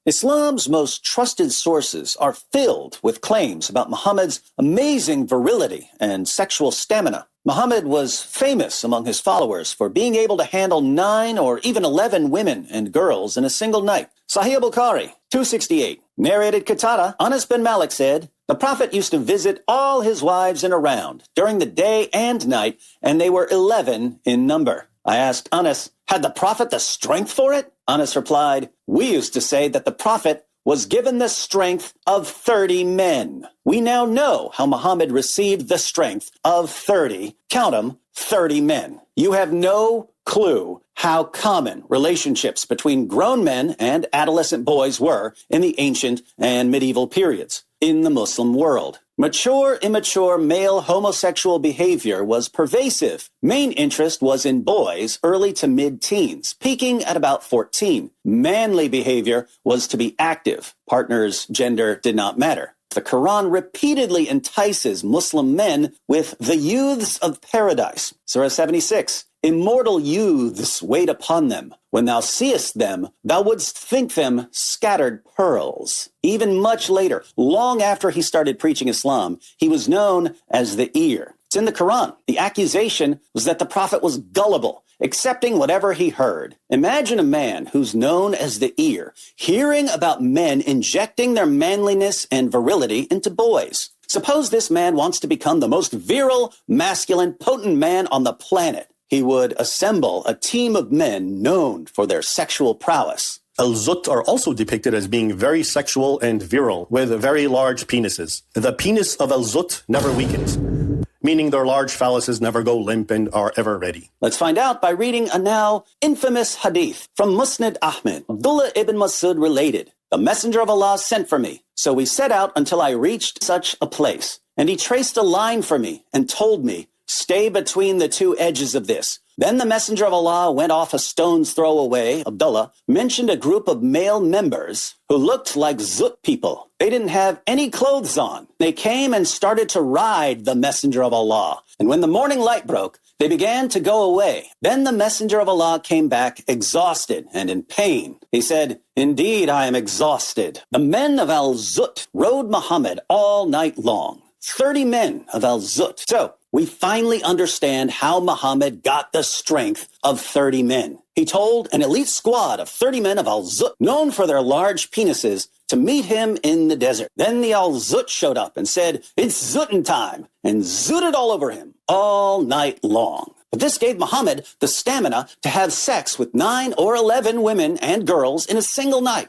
Islam's most trusted sources are filled with claims about Muhammad's amazing virility and sexual stamina. Muhammad was famous among his followers for being able to handle 9 or even 11 women and girls in a single night. Sahih Bukhari, 268. Narrated Qatada, Anas bin Malik said, the Prophet used to visit all his wives in a round during the day and night, and they were 11 in number. I asked Anas, had the Prophet the strength for it? Anas replied, we used to say that the Prophet was given the strength of 30 men. We now know how Muhammad received the strength of 30, count them, 30 men. You have no clue how common relationships between grown men and adolescent boys were in the ancient and medieval periods in the Muslim world. Mature, immature male homosexual behavior was pervasive. Main interest was in boys early to mid-teens, peaking at about 14. Manly behavior was to be active. Partners' gender did not matter. The Quran repeatedly entices Muslim men with the youths of paradise. Surah 76. Immortal youths wait upon them. When thou seest them, thou wouldst think them scattered pearls. Even much later, long after he started preaching Islam, he was known as the ear. It's in the Quran. The accusation was that the Prophet was gullible, accepting whatever he heard. Imagine a man who's known as the ear, hearing about men injecting their manliness and virility into boys. Suppose this man wants to become the most virile, masculine, potent man on the planet. He would assemble a team of men known for their sexual prowess. Al-Zut are also depicted as being very sexual and virile, with very large penises. The penis of Al-Zut never weakens, meaning their large phalluses never go limp and are ever ready. Let's find out by reading a now infamous hadith from Musnad Ahmed. Abdullah ibn Masud related, the Messenger of Allah sent for me, so we set out until I reached such a place. And he traced a line for me and told me, stay between the two edges of this. Then the Messenger of Allah went off a stone's throw away. Abdullah mentioned a group of male members who looked like Zut people. They didn't have any clothes on. They came and started to ride the Messenger of Allah. And when the morning light broke, they began to go away. Then the Messenger of Allah came back exhausted and in pain. He said, indeed, I am exhausted. The men of Al-Zut rode Muhammad all night long. 30 men of Al-Zut. So, we finally understand how Muhammad got the strength of 30 men. He told an elite squad of 30 men of Al-Zut, known for their large penises, to meet him in the desert. Then the Al-Zut showed up and said, it's Zutin time, and zooted all over him all night long. But this gave Muhammad the stamina to have sex with 9 or 11 women and girls in a single night.